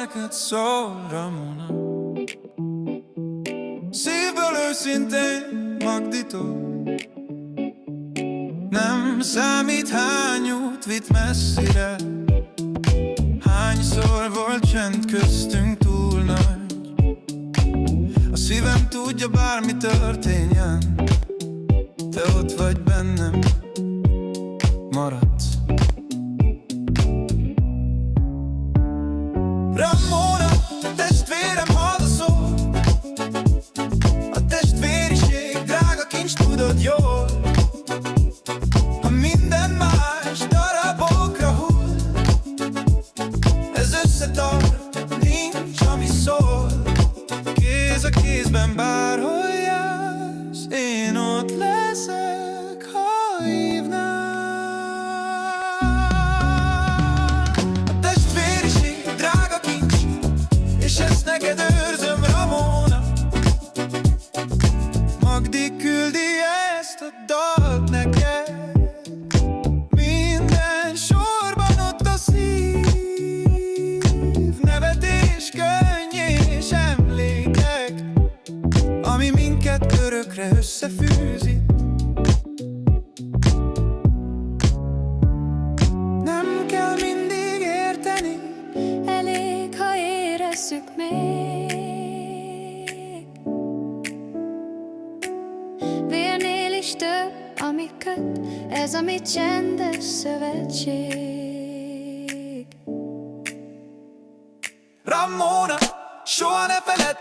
neked szól, Ramona. Szívből őszintén Magditól. Nem számít, hány út vitt messzire, hányszor volt csend köztünk túl nagy. A szívem tudja, bármi történjen, te ott vagy bennem, maradsz. Ramona, testvérem, halld a szó. A testvériség drága kincs, tudod jól. Ha minden más darabokra hull, ez összetart, nincs, ami szól. Kéz a kézben bárhol jársz, én ott leszek, ha hívnál. A testvériség drága kincs, és ezt neked őrzöm, Ramona. Magdi küldi ezt a dalt neked. Minden sorban ott a szív, nevetés, könny és emlékek, ami minket örökre összefűz itt. Nem kell mindig érteni, elég, ha érezzük még. Vérnél is több, ami köt, ez a mi csendes szövetség. Ramona, soha ne feledd